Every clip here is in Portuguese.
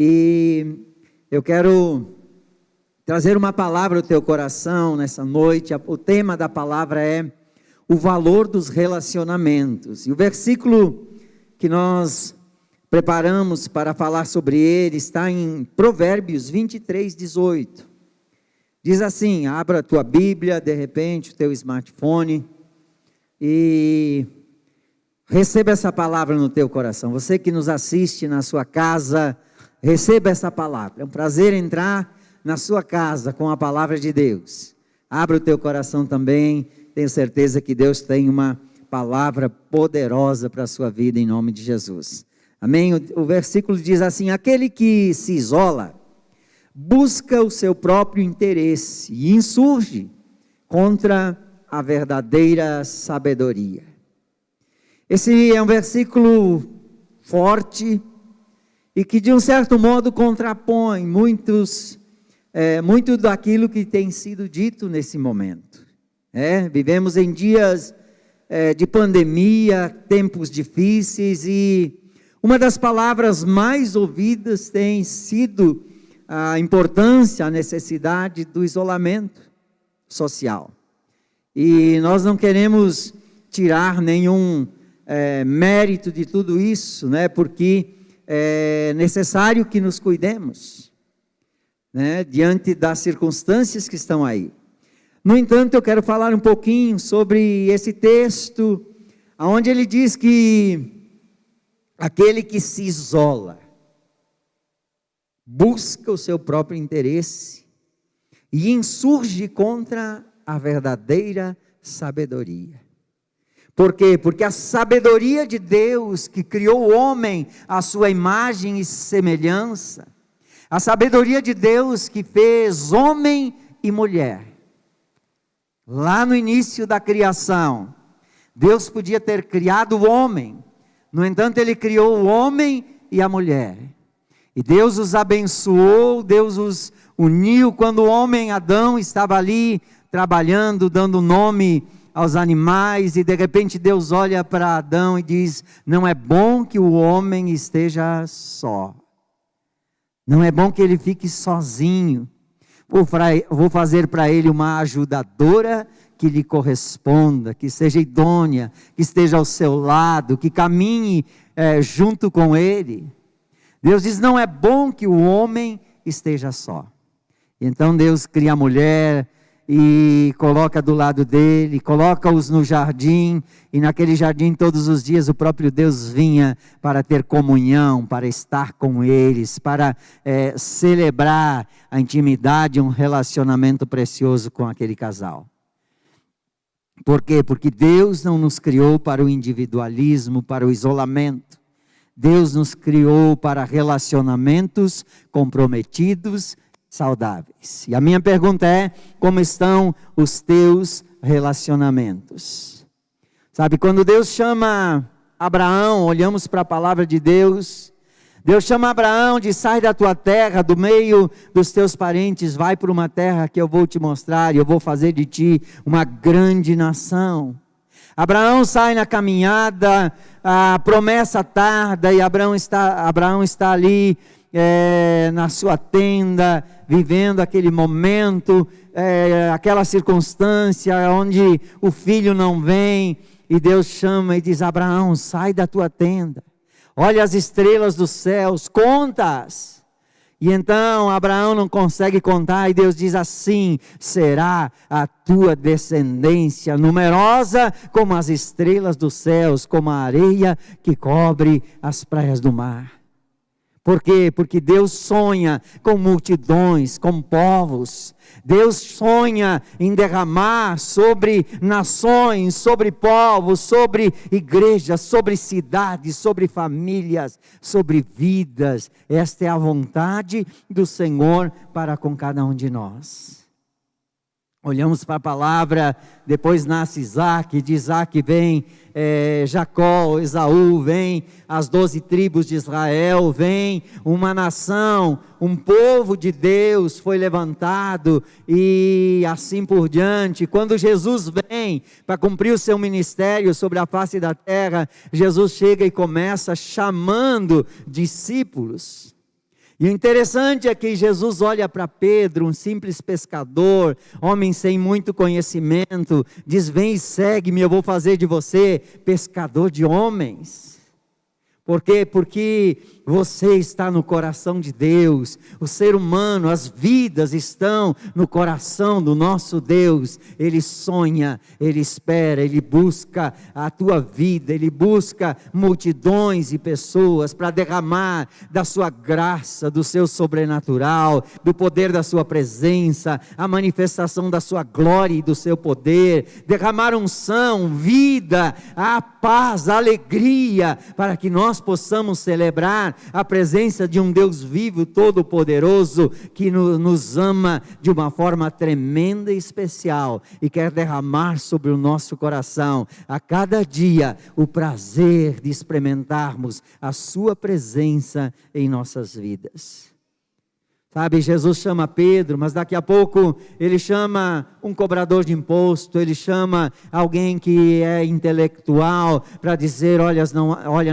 E eu quero trazer uma palavra ao teu coração nessa noite. O tema da palavra é o valor dos relacionamentos. E o versículo que nós preparamos para falar sobre ele está em Provérbios 23:18. Diz assim, abra a tua Bíblia, de repente, o teu smartphone e receba essa palavra no teu coração. Você que nos assiste na sua casa, receba essa palavra. É um prazer entrar na sua casa com a palavra de Deus. Abra o teu coração também. Tenho certeza que Deus tem uma palavra poderosa para a sua vida em nome de Jesus. Amém? O versículo diz assim: aquele que se isola, busca o seu próprio interesse e insurge contra a verdadeira sabedoria. Esse é um versículo forte e que de um certo modo contrapõe muito daquilo que tem sido dito nesse momento. Vivemos em dias de pandemia, tempos difíceis, e uma das palavras mais ouvidas tem sido a importância, a necessidade do isolamento social. E nós não queremos tirar nenhum mérito de tudo isso, porque é necessário que nos cuidemos, diante das circunstâncias que estão aí. No entanto, eu quero falar um pouquinho sobre esse texto, onde ele diz que aquele que se isola, busca o seu próprio interesse e insurge contra a verdadeira sabedoria. Por quê? Porque a sabedoria de Deus, que criou o homem à sua imagem e semelhança, a sabedoria de Deus que fez homem e mulher, lá no início da criação, Deus podia ter criado o homem, no entanto Ele criou o homem e a mulher, e Deus os abençoou, Deus os uniu, quando o homem Adão estava ali trabalhando, dando nome aos animais, e de repente Deus olha para Adão e diz: não é bom que o homem esteja só, não é bom que ele fique sozinho, vou fazer para ele uma ajudadora que lhe corresponda, que seja idônea, que esteja ao seu lado, que caminhe junto com ele. Deus diz: não é bom que o homem esteja só. Então Deus cria a mulher e coloca do lado dele, coloca-os no jardim, e naquele jardim todos os dias o próprio Deus vinha para ter comunhão, para estar com eles, para celebrar a intimidade, um relacionamento precioso com aquele casal. Por quê? Porque Deus não nos criou para o individualismo, para o isolamento. Deus nos criou para relacionamentos comprometidos, saudáveis. E a minha pergunta é: como estão os teus relacionamentos? Sabe, quando Deus chama Abraão, olhamos para a palavra de Deus, Deus chama Abraão, diz: sai da tua terra, do meio dos teus parentes, vai para uma terra que eu vou te mostrar, e eu vou fazer de ti uma grande nação. Abraão sai na caminhada, a promessa tarda, e Abraão está ali na sua tenda, vivendo aquele momento, aquela circunstância onde o filho não vem, e Deus chama e diz: Abraão, sai da tua tenda, olha as estrelas dos céus, conta-as. E então Abraão não consegue contar, e Deus diz: assim será a tua descendência, numerosa como as estrelas dos céus, como a areia que cobre as praias do mar. Por quê? Porque Deus sonha com multidões, com povos. Deus sonha em derramar sobre nações, sobre povos, sobre igrejas, sobre cidades, sobre famílias, sobre vidas. Esta é a vontade do Senhor para com cada um de nós. Olhamos para a palavra, depois nasce Isaac, de Isaac vem Jacó, Esaú, vem as 12 tribos de Israel, vem uma nação, um povo de Deus foi levantado, e assim por diante. Quando Jesus vem para cumprir o seu ministério sobre a face da terra, Jesus chega e começa chamando discípulos. E o interessante é que Jesus olha para Pedro, um simples pescador, homem sem muito conhecimento, diz: vem e segue-me, eu vou fazer de você pescador de homens. Por quê? Porque você está no coração de Deus. O ser humano, as vidas estão no coração do nosso Deus. Ele sonha, Ele espera, Ele busca a tua vida, Ele busca multidões de pessoas para derramar da sua graça, do seu sobrenatural, do poder da sua presença, a manifestação da sua glória e do seu poder, derramar unção, vida, a paz, a alegria, para que nós possamos celebrar a presença de um Deus vivo, todo-poderoso, que nos ama de uma forma tremenda e especial, e quer derramar sobre o nosso coração, a cada dia, o prazer de experimentarmos a sua presença em nossas vidas. Sabe, Jesus chama Pedro, mas daqui a pouco ele chama um cobrador de imposto, ele chama alguém que é intelectual para dizer: olha,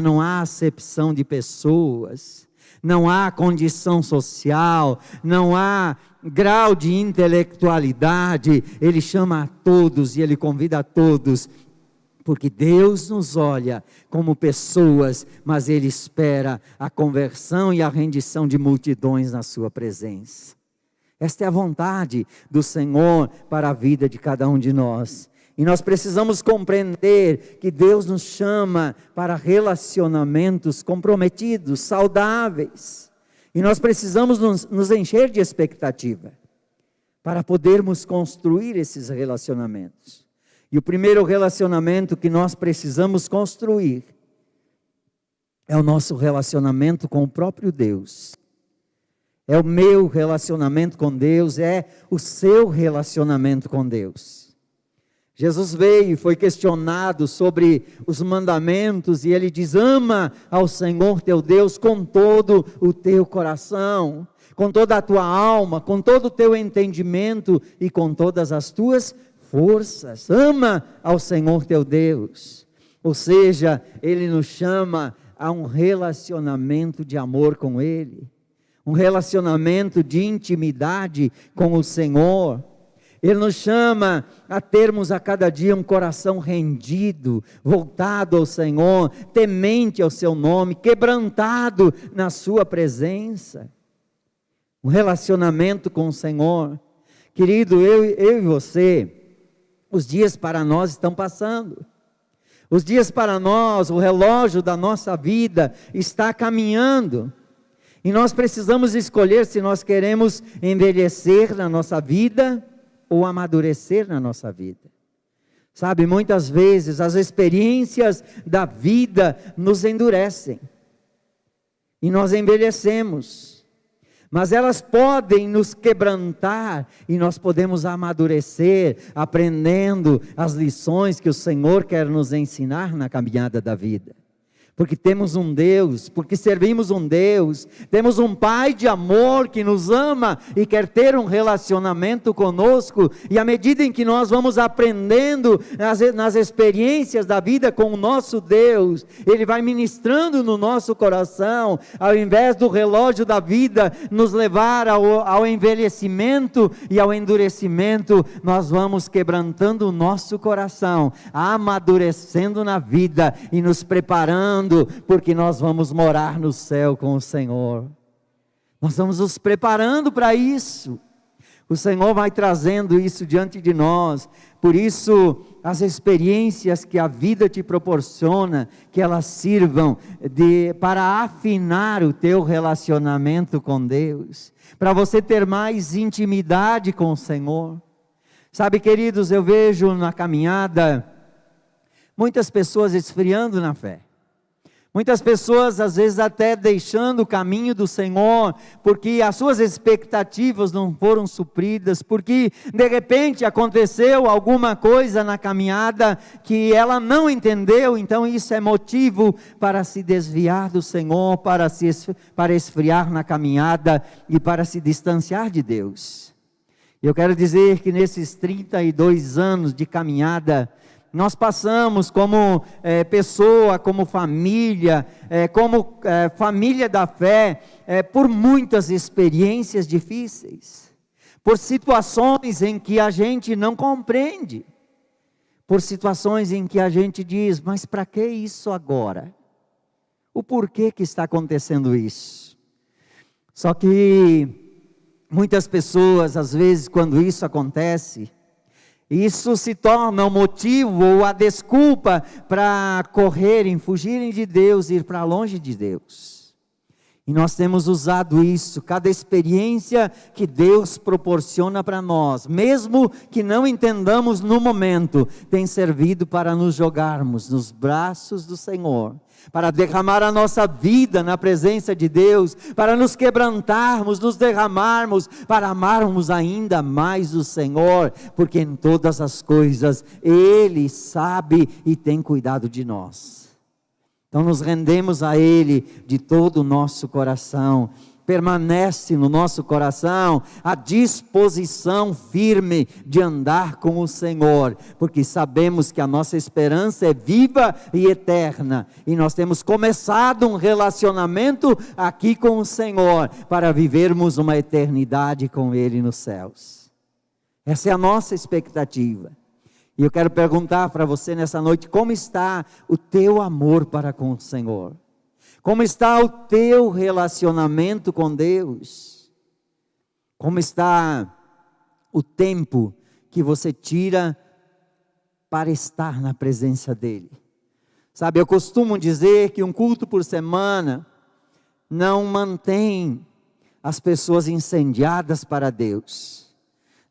não há acepção de pessoas, não há condição social, não há grau de intelectualidade. Ele chama a todos e ele convida a todos, porque Deus nos olha como pessoas, mas Ele espera a conversão e a rendição de multidões na sua presença. Esta é a vontade do Senhor para a vida de cada um de nós. E nós precisamos compreender que Deus nos chama para relacionamentos comprometidos, saudáveis. E nós precisamos nos encher de expectativa para podermos construir esses relacionamentos. E o primeiro relacionamento que nós precisamos construir é o nosso relacionamento com o próprio Deus. É o meu relacionamento com Deus, é o seu relacionamento com Deus. Jesus veio e foi questionado sobre os mandamentos e ele diz: ama ao Senhor teu Deus com todo o teu coração, com toda a tua alma, com todo o teu entendimento e com todas as tuas forças. Ama ao Senhor teu Deus. Ou seja, Ele nos chama a um relacionamento de amor com Ele, um relacionamento de intimidade com o Senhor. Ele nos chama a termos a cada dia um coração rendido, voltado ao Senhor, temente ao seu nome, quebrantado na sua presença. Um relacionamento com o Senhor. Querido, eu e você, os dias para nós estão passando. Os dias para nós, o relógio da nossa vida está caminhando. E nós precisamos escolher se nós queremos envelhecer na nossa vida ou amadurecer na nossa vida. Sabe, muitas vezes as experiências da vida nos endurecem. E nós envelhecemos. Mas elas podem nos quebrantar e nós podemos amadurecer, aprendendo as lições que o Senhor quer nos ensinar na caminhada da vida. Porque temos um Deus, porque servimos um Deus, temos um Pai de amor que nos ama e quer ter um relacionamento conosco, e à medida em que nós vamos aprendendo nas experiências da vida com o nosso Deus, Ele vai ministrando no nosso coração, ao invés do relógio da vida nos levar ao envelhecimento e ao endurecimento, nós vamos quebrantando o nosso coração, amadurecendo na vida e nos preparando, porque nós vamos morar no céu com o Senhor. Nós vamos nos preparando para isso. O Senhor vai trazendo isso diante de nós. Por isso, as experiências que a vida te proporciona, que elas sirvam para afinar o teu relacionamento com Deus, para você ter mais intimidade com o Senhor. Sabe, queridos, eu vejo na caminhada muitas pessoas esfriando na fé. Muitas pessoas, às vezes, até deixando o caminho do Senhor, porque as suas expectativas não foram supridas, porque de repente aconteceu alguma coisa na caminhada que ela não entendeu, então isso é motivo para se desviar do Senhor, para esfriar na caminhada e para se distanciar de Deus. Eu quero dizer que nesses 32 anos de caminhada, nós passamos como pessoa, como família, família da fé, por muitas experiências difíceis, por situações em que a gente não compreende, por situações em que a gente diz, mas para que isso agora? O porquê que está acontecendo isso? Só que muitas pessoas, às vezes, quando isso acontece, isso se torna um motivo ou a desculpa para correrem, fugirem de Deus, ir para longe de Deus. E nós temos usado isso, cada experiência que Deus proporciona para nós, mesmo que não entendamos no momento, tem servido para nos jogarmos nos braços do Senhor, para derramar a nossa vida na presença de Deus, para nos quebrantarmos, nos derramarmos, para amarmos ainda mais o Senhor, porque em todas as coisas Ele sabe e tem cuidado de nós. Então nos rendemos a Ele de todo o nosso coração, permanece no nosso coração a disposição firme de andar com o Senhor, porque sabemos que a nossa esperança é viva e eterna, e nós temos começado um relacionamento aqui com o Senhor, para vivermos uma eternidade com Ele nos céus. Essa é a nossa expectativa. E eu quero perguntar para você nessa noite, como está o teu amor para com o Senhor? Como está o teu relacionamento com Deus? Como está o tempo que você tira para estar na presença dEle? Sabe, eu costumo dizer que um culto por semana não mantém as pessoas incendiadas para Deus.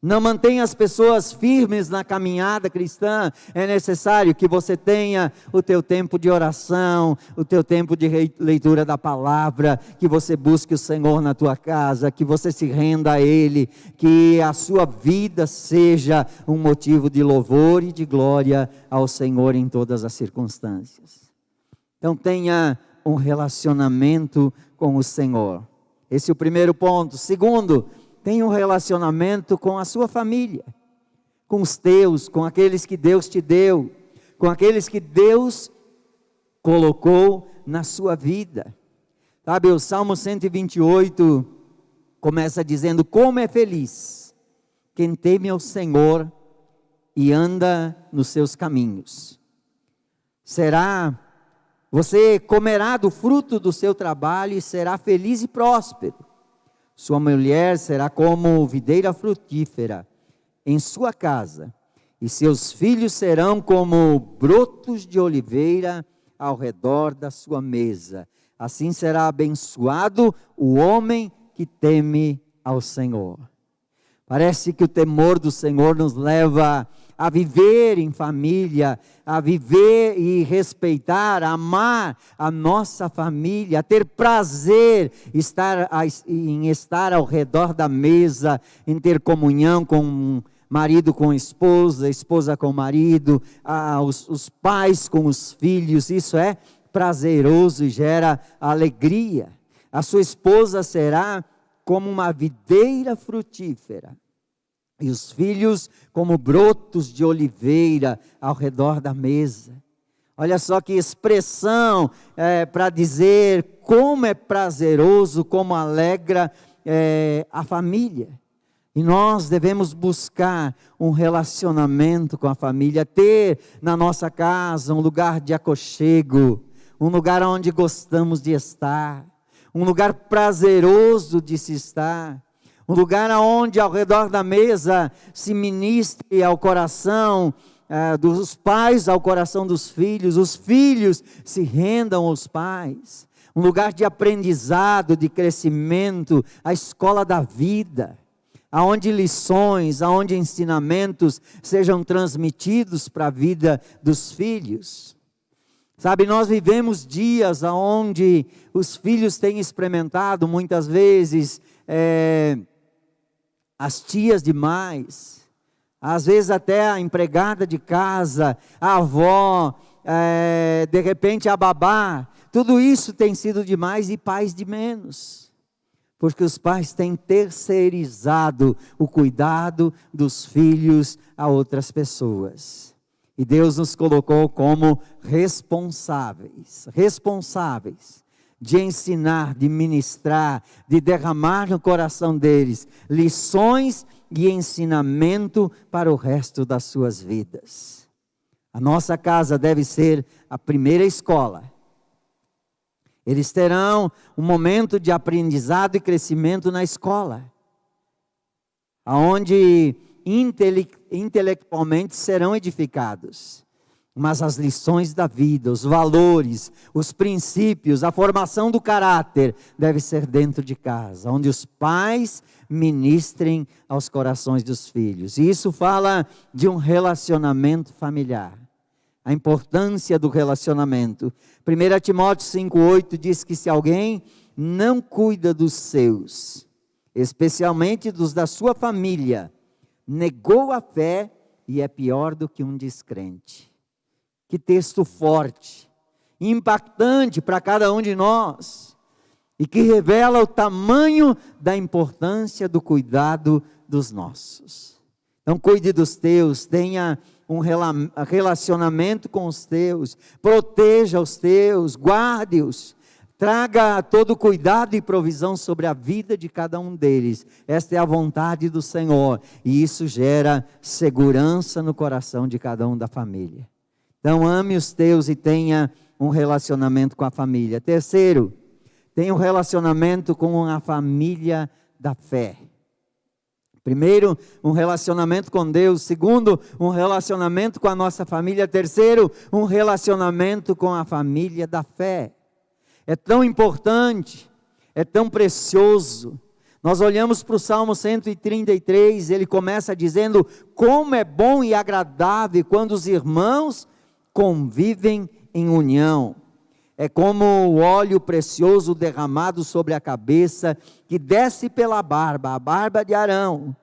Não mantém as pessoas firmes na caminhada cristã. É necessário que você tenha o teu tempo de oração, o teu tempo de leitura da palavra, que você busque o Senhor na tua casa, que você se renda a Ele, que a sua vida seja um motivo de louvor e de glória ao Senhor em todas as circunstâncias. Então tenha um relacionamento com o Senhor. Esse é o primeiro ponto. Segundo, tenha um relacionamento com a sua família, com os teus, com aqueles que Deus te deu, com aqueles que Deus colocou na sua vida. Sabe, o Salmo 128 começa dizendo, como é feliz quem teme ao Senhor e anda nos seus caminhos. Você comerá do fruto do seu trabalho e será feliz e próspero. Sua mulher será como videira frutífera em sua casa, e seus filhos serão como brotos de oliveira ao redor da sua mesa. Assim será abençoado o homem que teme ao Senhor. Parece que o temor do Senhor nos leva a viver em família, a viver e respeitar, amar a nossa família, a ter prazer em estar ao redor da mesa, em ter comunhão com marido com esposa, esposa com marido, os pais com os filhos. Isso é prazeroso e gera alegria. A sua esposa será como uma videira frutífera, e os filhos como brotos de oliveira ao redor da mesa. Olha só que expressão para dizer como é prazeroso, como alegra a família. E nós devemos buscar um relacionamento com a família, ter na nossa casa um lugar de aconchego, um lugar onde gostamos de estar, um lugar prazeroso de se estar, um lugar onde ao redor da mesa se ministre ao coração dos pais, ao coração dos filhos, os filhos se rendam aos pais, um lugar de aprendizado, de crescimento, a escola da vida, aonde lições, aonde ensinamentos sejam transmitidos para a vida dos filhos. Sabe, nós vivemos dias onde os filhos têm experimentado muitas vezes as tias demais, às vezes até a empregada de casa, a avó, de repente a babá, tudo isso tem sido demais e pais de menos, porque os pais têm terceirizado o cuidado dos filhos a outras pessoas. E Deus nos colocou como responsáveis de ensinar, de ministrar, de derramar no coração deles lições e ensinamento para o resto das suas vidas. A nossa casa deve ser a primeira escola. Eles terão um momento de aprendizado e crescimento na escola, onde intelectualmente serão edificados. Mas as lições da vida, os valores, os princípios, a formação do caráter deve ser dentro de casa, onde os pais ministrem aos corações dos filhos. E isso fala de um relacionamento familiar. A importância do relacionamento. 1 Timóteo 5,8 diz que se alguém não cuida dos seus, especialmente dos da sua família, negou a fé e é pior do que um descrente. Que texto forte, impactante para cada um de nós, e que revela o tamanho da importância do cuidado dos nossos. Então cuide dos teus, tenha um relacionamento com os teus, proteja os teus, guarde-os, traga todo cuidado e provisão sobre a vida de cada um deles. Esta é a vontade do Senhor, e isso gera segurança no coração de cada um da família. Então ame os teus e tenha um relacionamento com a família. Terceiro, tenha um relacionamento com a família da fé. Primeiro, um relacionamento com Deus. Segundo, um relacionamento com a nossa família. Terceiro, um relacionamento com a família da fé. É tão importante, é tão precioso. Nós olhamos para o Salmo 133, ele começa dizendo: como é bom e agradável quando os irmãos convivem em união. É como o óleo precioso derramado sobre a cabeça, que desce pela barba, a barba de Arão,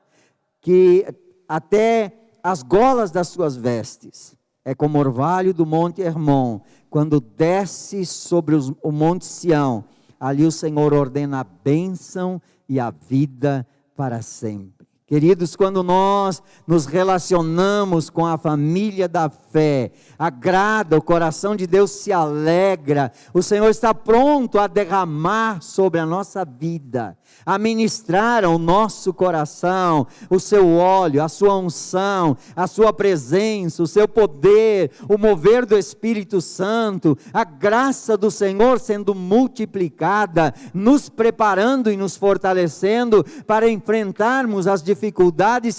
que até as golas das suas vestes. É como o orvalho do monte Hermon, quando desce sobre o monte Sião. Ali o Senhor ordena a bênção e a vida para sempre. Queridos, quando nós nos relacionamos com a família da fé, agrada, o coração de Deus se alegra, o Senhor está pronto a derramar sobre a nossa vida, a ministrar ao nosso coração o seu óleo, a sua unção, a sua presença, o seu poder, o mover do Espírito Santo, a graça do Senhor sendo multiplicada, nos preparando e nos fortalecendo para enfrentarmos as dificuldades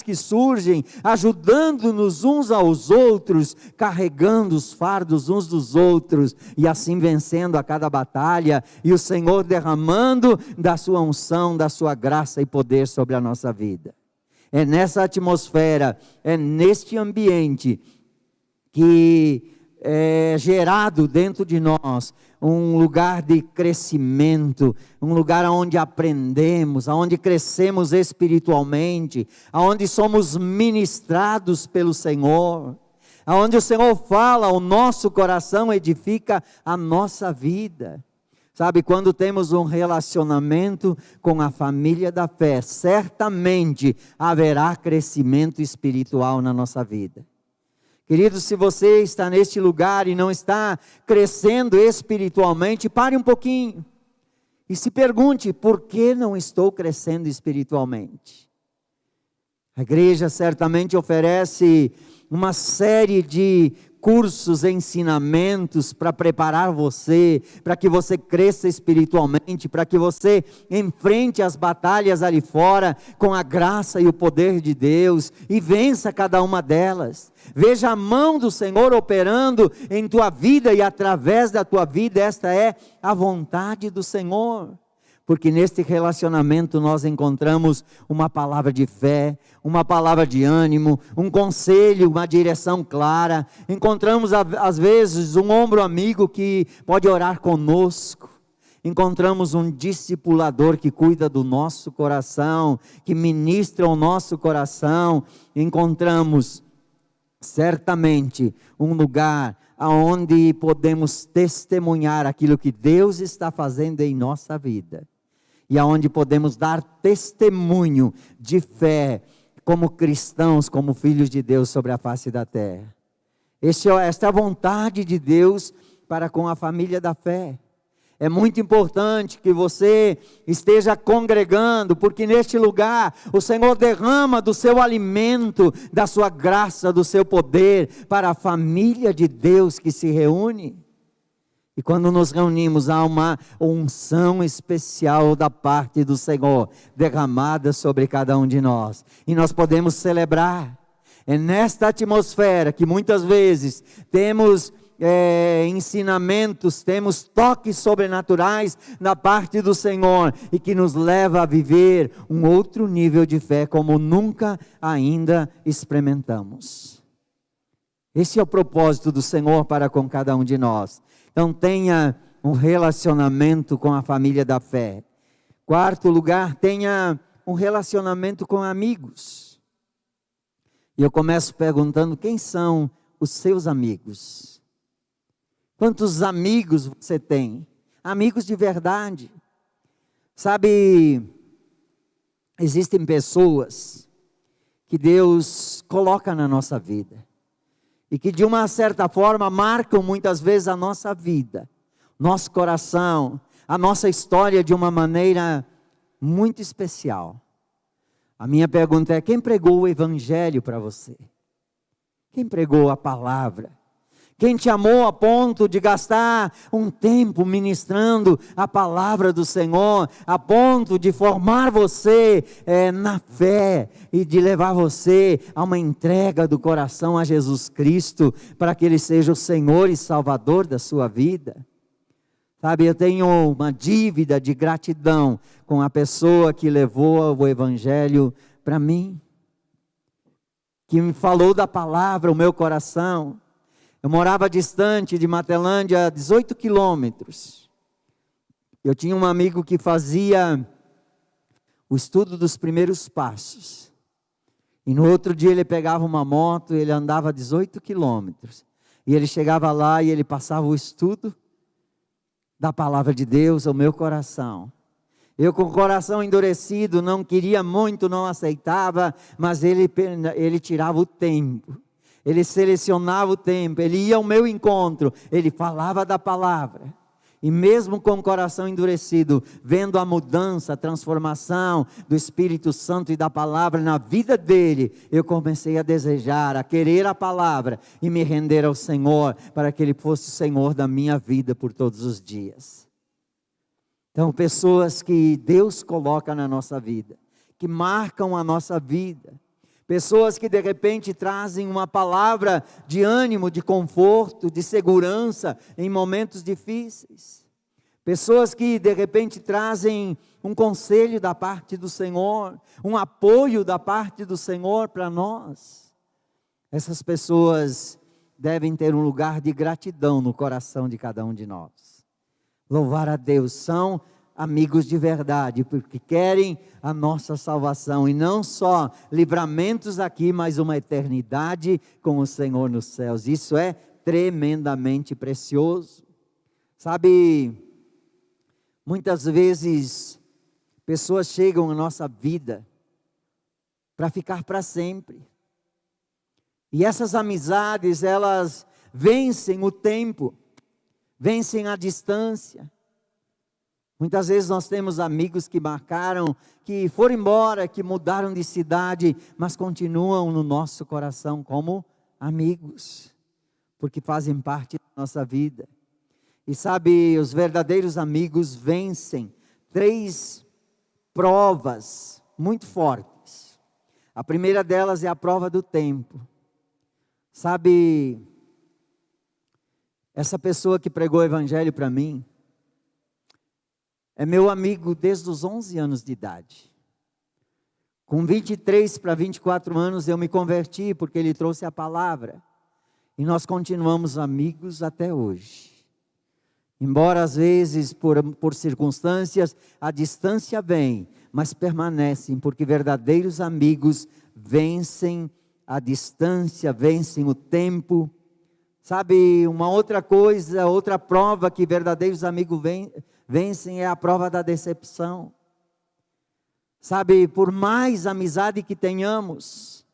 que surgem, ajudando-nos uns aos outros, carregando os fardos uns dos outros, e assim vencendo a cada batalha, e o Senhor derramando da sua unção, da sua graça e poder sobre a nossa vida. É nessa atmosfera, é neste ambiente que é gerado dentro de nós um lugar de crescimento, um lugar onde aprendemos, onde crescemos espiritualmente, onde somos ministrados pelo Senhor, onde o Senhor fala, o nosso coração edifica a nossa vida. Sabe, quando temos um relacionamento com a família da fé, certamente haverá crescimento espiritual na nossa vida. Querido, se você está neste lugar e não está crescendo espiritualmente, pare um pouquinho e se pergunte: por que não estou crescendo espiritualmente? A igreja certamente oferece uma série de cursos, ensinamentos para preparar você, para que você cresça espiritualmente, para que você enfrente as batalhas ali fora com a graça e o poder de Deus e vença cada uma delas. Veja a mão do Senhor operando em tua vida e através da tua vida. Esta é a vontade do Senhor. Porque neste relacionamento nós encontramos uma palavra de fé, uma palavra de ânimo, um conselho, uma direção clara. Encontramos às vezes um ombro amigo que pode orar conosco. Encontramos um discipulador que cuida do nosso coração, que ministra o nosso coração. Encontramos certamente um lugar onde podemos testemunhar aquilo que Deus está fazendo em nossa vida. E aonde podemos dar testemunho de fé, como cristãos, como filhos de Deus sobre a face da terra. Esta é a vontade de Deus para com a família da fé. É muito importante que você esteja congregando, porque neste lugar o Senhor derrama do seu alimento, da sua graça, do seu poder, para a família de Deus que se reúne. E quando nos reunimos, há uma unção especial da parte do Senhor, derramada sobre cada um de nós. E nós podemos celebrar. É nesta atmosfera que muitas vezes temos ensinamentos, temos toques sobrenaturais da parte do Senhor, e que nos leva a viver um outro nível de fé, como nunca ainda experimentamos. Esse é o propósito do Senhor para com cada um de nós. Então tenha um relacionamento com a família da fé. Quarto lugar, tenha um relacionamento com amigos. E eu começo perguntando: quem são os seus amigos? Quantos amigos você tem? Amigos de verdade. Sabe, existem pessoas que Deus coloca na nossa vida, e que de uma certa forma marcam muitas vezes a nossa vida, nosso coração, a nossa história de uma maneira muito especial. A minha pergunta é: quem pregou o Evangelho para você? Quem pregou a palavra? Quem te amou a ponto de gastar um tempo ministrando a palavra do Senhor, a ponto de formar você na fé e de levar você a uma entrega do coração a Jesus Cristo, para que Ele seja o Senhor e Salvador da sua vida? Sabe, eu tenho uma dívida de gratidão com a pessoa que levou o Evangelho para mim, que me falou da palavra ao meu coração. Eu morava distante de Matelândia, 18 quilômetros. Eu tinha um amigo que fazia o estudo dos primeiros passos. E no outro dia ele pegava uma moto, ele andava 18 quilômetros. E ele chegava lá e ele passava o estudo da palavra de Deus ao meu coração. Eu, com o coração endurecido, não queria muito, não aceitava, mas ele tirava o tempo. Ele selecionava o tempo, ele ia ao meu encontro, ele falava da palavra. E mesmo com o coração endurecido, vendo a mudança, a transformação do Espírito Santo e da palavra na vida dele, eu comecei a desejar, a querer a palavra e me render ao Senhor, para que Ele fosse o Senhor da minha vida por todos os dias. Então, pessoas que Deus coloca na nossa vida, que marcam a nossa vida, pessoas que de repente trazem uma palavra de ânimo, de conforto, de segurança em momentos difíceis. Pessoas que de repente trazem um conselho da parte do Senhor, um apoio da parte do Senhor para nós. Essas pessoas devem ter um lugar de gratidão no coração de cada um de nós. Louvar a Deus, são amigos de verdade, porque querem a nossa salvação, e não só livramentos aqui, mas uma eternidade com o Senhor nos céus. Isso é tremendamente precioso. Sabe, muitas vezes pessoas chegam à nossa vida para ficar para sempre, e essas amizades, elas vencem o tempo, vencem a distância. Muitas vezes nós temos amigos que marcaram, que foram embora, que mudaram de cidade, mas continuam no nosso coração como amigos, porque fazem parte da nossa vida. E sabe, os verdadeiros amigos vencem 3 provas muito fortes. A primeira delas é a prova do tempo. Sabe, essa pessoa que pregou o Evangelho para mim, é meu amigo desde os 11 anos de idade. Com 23 para 24 anos eu me converti, porque ele trouxe a palavra. E nós continuamos amigos até hoje. Embora às vezes por circunstâncias a distância vem, mas permanecem, porque verdadeiros amigos vencem a distância, vencem o tempo. Sabe, uma outra coisa, outra prova que verdadeiros amigos vencem é a prova da decepção. Sabe, por mais amizade que tenhamos,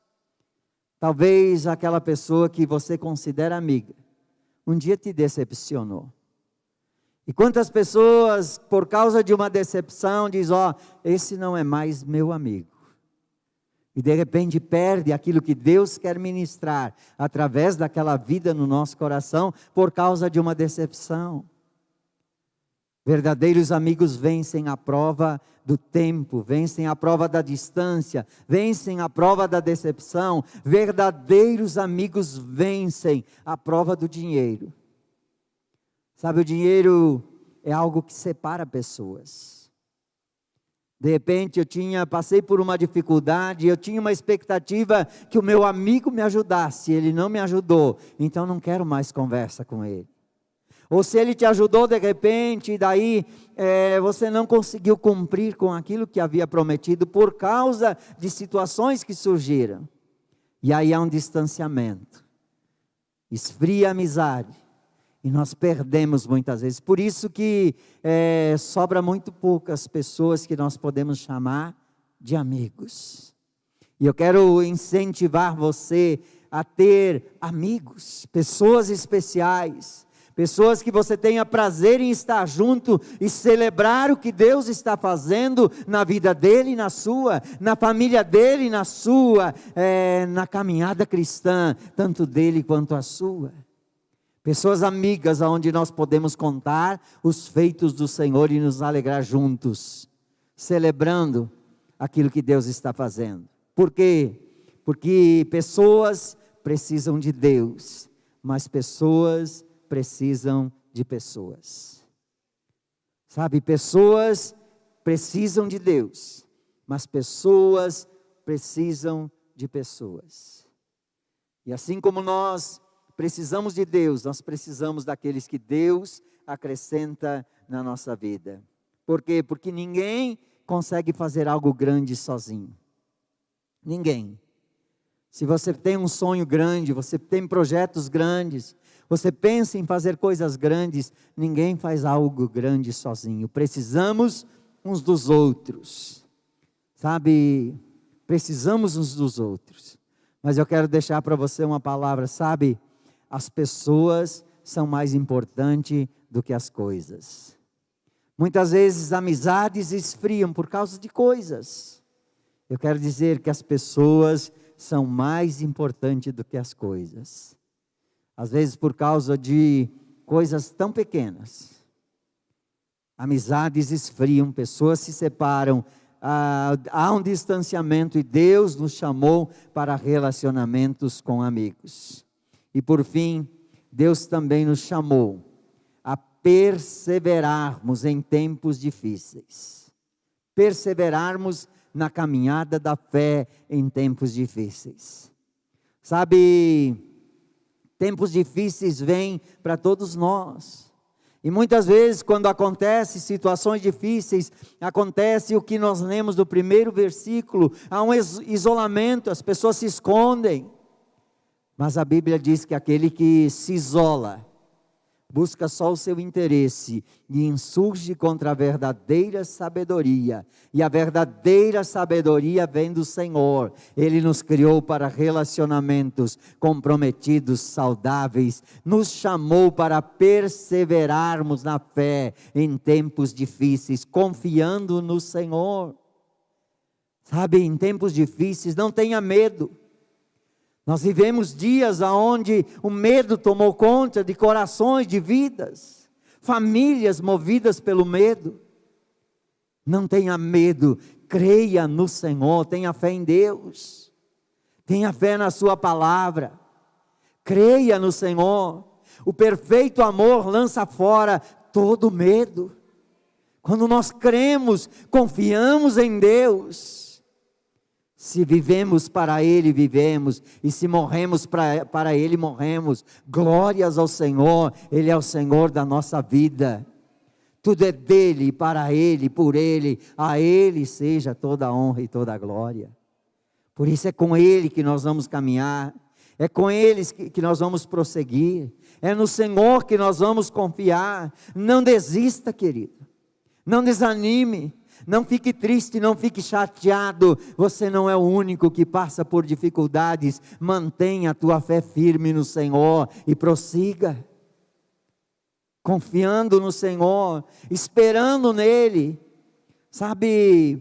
Talvez aquela pessoa que você considera amiga, um dia te decepcionou. E quantas pessoas, por causa de uma decepção, diz: esse não é mais meu amigo. E de repente perde aquilo que Deus quer ministrar, através daquela vida no nosso coração, por causa de uma decepção. Verdadeiros amigos vencem a prova do tempo, vencem a prova da distância, vencem a prova da decepção. Verdadeiros amigos vencem a prova do dinheiro. Sabe, o dinheiro é algo que separa pessoas. De repente passei por uma dificuldade, eu tinha uma expectativa que o meu amigo me ajudasse, ele não me ajudou, então não quero mais conversa com ele. Ou se ele te ajudou de repente, e daí você não conseguiu cumprir com aquilo que havia prometido, por causa de situações que surgiram. E aí há um distanciamento, esfria a amizade, e nós perdemos muitas vezes. Por isso que sobra muito poucas pessoas que nós podemos chamar de amigos. E eu quero incentivar você a ter amigos, pessoas especiais, pessoas que você tenha prazer em estar junto e celebrar o que Deus está fazendo na vida dele e na sua, na família dele e na sua, na caminhada cristã, tanto dele quanto a sua. Pessoas amigas aonde nós podemos contar os feitos do Senhor e nos alegrar juntos, celebrando aquilo que Deus está fazendo. Por quê? Porque pessoas precisam de Deus, mas pessoas precisam de pessoas. Sabe, pessoas precisam de Deus, mas pessoas precisam de pessoas. E assim como nós precisamos de Deus, nós precisamos daqueles que Deus acrescenta na nossa vida. Por quê? Porque ninguém consegue fazer algo grande sozinho. Ninguém. Se você tem um sonho grande, você tem projetos grandes, você pensa em fazer coisas grandes, ninguém faz algo grande sozinho. Precisamos uns dos outros. Sabe, precisamos uns dos outros. Mas eu quero deixar para você uma palavra, sabe? As pessoas são mais importantes do que as coisas. Muitas vezes amizades esfriam por causa de coisas. Eu quero dizer que as pessoas são mais importantes do que as coisas. Às vezes por causa de coisas tão pequenas. Amizades esfriam, pessoas se separam, há um distanciamento e Deus nos chamou para relacionamentos com amigos. E por fim, Deus também nos chamou a perseverarmos em tempos difíceis. Perseverarmos na caminhada da fé em tempos difíceis. Sabe, tempos difíceis vêm para todos nós. E muitas vezes quando acontecem situações difíceis, acontece o que nós lemos do primeiro versículo, há um isolamento, as pessoas se escondem. Mas a Bíblia diz que aquele que se isola, busca só o seu interesse e insurge contra a verdadeira sabedoria. E a verdadeira sabedoria vem do Senhor. Ele nos criou para relacionamentos comprometidos, saudáveis. Nos chamou para perseverarmos na fé em tempos difíceis, confiando no Senhor. Sabe, em tempos difíceis, não tenha medo. Nós vivemos dias onde o medo tomou conta de corações, de vidas, famílias movidas pelo medo. Não tenha medo, creia no Senhor, tenha fé em Deus, tenha fé na sua palavra, creia no Senhor. O perfeito amor lança fora todo medo. Quando nós cremos, confiamos em Deus. Se vivemos para Ele, vivemos. E se morremos para Ele, morremos. Glórias ao Senhor. Ele é o Senhor da nossa vida. Tudo é dEle, para Ele, por Ele. A Ele seja toda a honra e toda a glória. Por isso é com Ele que nós vamos caminhar. É com Ele que nós vamos prosseguir. É no Senhor que nós vamos confiar. Não desista, querido. Não desanime. Não fique triste, não fique chateado. Você não é o único que passa por dificuldades. Mantenha a tua fé firme no Senhor e prossiga. Confiando no Senhor, esperando nele. Sabe,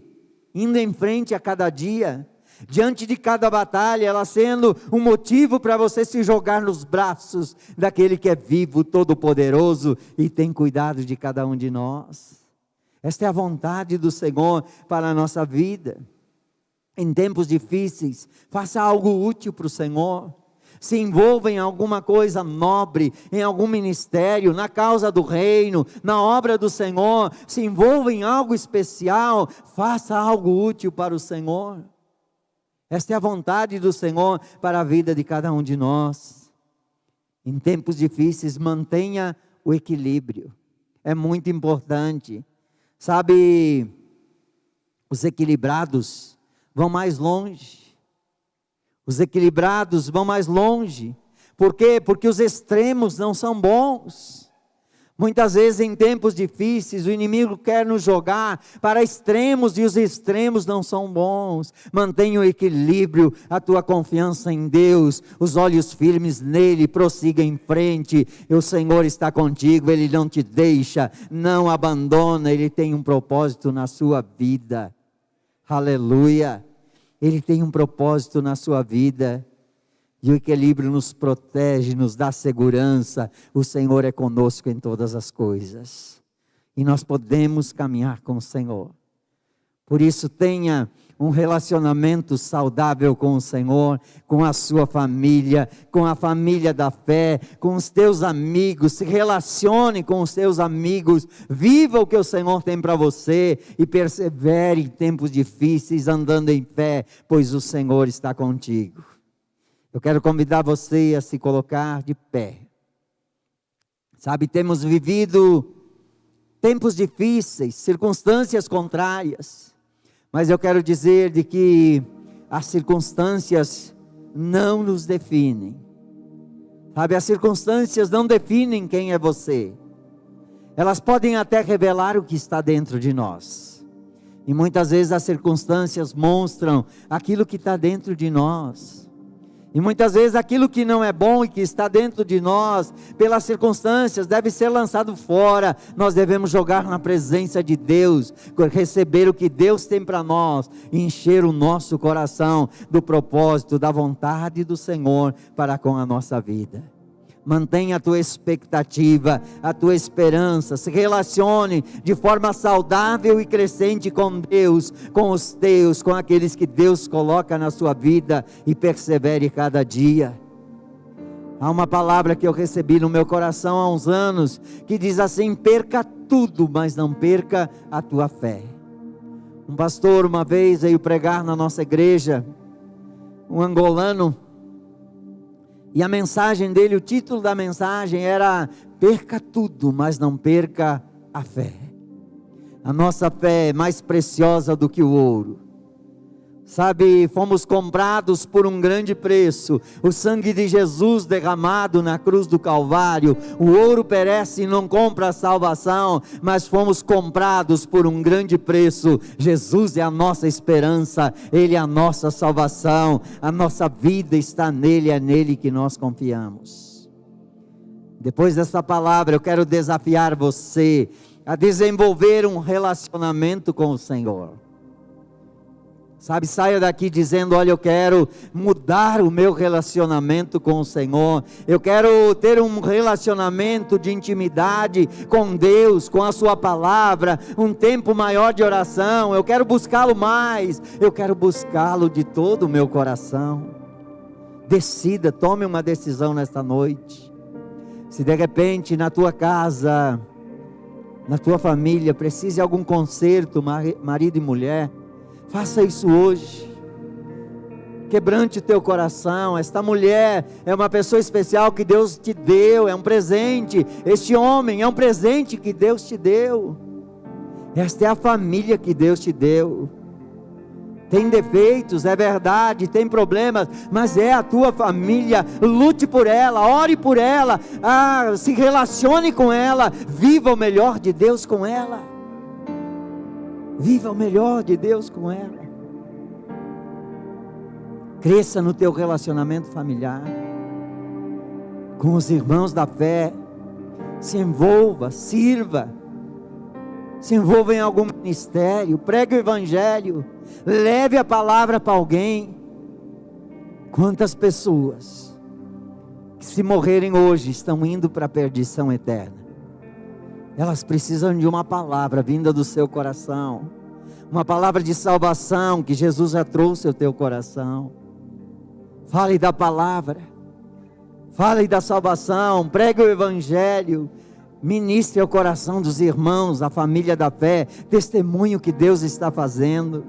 indo em frente a cada dia. Diante de cada batalha, ela sendo um motivo para você se jogar nos braços daquele que é vivo, todo-poderoso e tem cuidado de cada um de nós. Esta é a vontade do Senhor para a nossa vida. Em tempos difíceis, faça algo útil para o Senhor. Se envolva em alguma coisa nobre, em algum ministério, na causa do reino, na obra do Senhor. Se envolva em algo especial, faça algo útil para o Senhor. Esta é a vontade do Senhor para a vida de cada um de nós. Em tempos difíceis, mantenha o equilíbrio. É muito importante. Sabe, os equilibrados vão mais longe. Os equilibrados vão mais longe. Por quê? Porque os extremos não são bons. Muitas vezes em tempos difíceis o inimigo quer nos jogar para extremos e os extremos não são bons. Mantenha o equilíbrio, a tua confiança em Deus, os olhos firmes nele, prossiga em frente. O Senhor está contigo, Ele não te deixa, não abandona, Ele tem um propósito na sua vida. Aleluia! Ele tem um propósito na sua vida. E o equilíbrio nos protege, nos dá segurança. O Senhor é conosco em todas as coisas. E nós podemos caminhar com o Senhor. Por isso tenha um relacionamento saudável com o Senhor, com a sua família, com a família da fé, com os teus amigos. Se relacione com os teus amigos. Viva o que o Senhor tem para você. E persevere em tempos difíceis, andando em fé, pois o Senhor está contigo. Eu quero convidar você a se colocar de pé. Sabe, temos vivido tempos difíceis, circunstâncias contrárias. Mas eu quero dizer de que as circunstâncias não nos definem. Sabe, as circunstâncias não definem quem é você. Elas podem até revelar o que está dentro de nós. E muitas vezes as circunstâncias mostram aquilo que está dentro de nós. E muitas vezes aquilo que não é bom e que está dentro de nós, pelas circunstâncias, deve ser lançado fora. Nós devemos jogar na presença de Deus, receber o que Deus tem para nós, e encher o nosso coração do propósito, da vontade do Senhor para com a nossa vida. Mantenha a tua expectativa, a tua esperança, se relacione de forma saudável e crescente com Deus, com os teus, com aqueles que Deus coloca na sua vida, e persevere cada dia. Há uma palavra que eu recebi no meu coração há uns anos, que diz assim: perca tudo, mas não perca a tua fé. Um pastor uma vez veio pregar na nossa igreja, um angolano, e a mensagem dele, o título da mensagem era: perca tudo, mas não perca a fé. A nossa fé é mais preciosa do que o ouro. Sabe, fomos comprados por um grande preço. O sangue de Jesus derramado na cruz do Calvário. O ouro perece e não compra a salvação, mas fomos comprados por um grande preço. Jesus é a nossa esperança, Ele é a nossa salvação. A nossa vida está nele, é nele que nós confiamos. Depois dessa palavra, eu quero desafiar você a desenvolver um relacionamento com o Senhor. Sabe, saia daqui dizendo: olha, eu quero mudar o meu relacionamento com o Senhor. Eu quero ter um relacionamento de intimidade com Deus, com a sua palavra, um tempo maior de oração. Eu quero buscá-lo mais, eu quero buscá-lo de todo o meu coração. Decida, tome uma decisão nesta noite. Se de repente na tua casa, na tua família, precisa de algum conserto, marido e mulher, faça isso hoje. Quebrante o teu coração. Esta mulher é uma pessoa especial que Deus te deu, é um presente. Este homem é um presente que Deus te deu. Esta é a família que Deus te deu. Tem defeitos, é verdade, tem problemas, mas é a tua família. Lute por ela, ore por ela, se relacione com ela, viva o melhor de Deus com ela. Viva o melhor de Deus com ela. Cresça no teu relacionamento familiar, com os irmãos da fé. Se envolva, sirva. Se envolva em algum ministério, pregue o evangelho, leve a palavra para alguém. Quantas pessoas que, se morrerem hoje, estão indo para a perdição eterna? Elas precisam de uma palavra vinda do seu coração, uma palavra de salvação que Jesus já trouxe ao teu coração. Fale da palavra, fale da salvação, pregue o evangelho, ministre ao coração dos irmãos, a família da fé, testemunho que Deus está fazendo.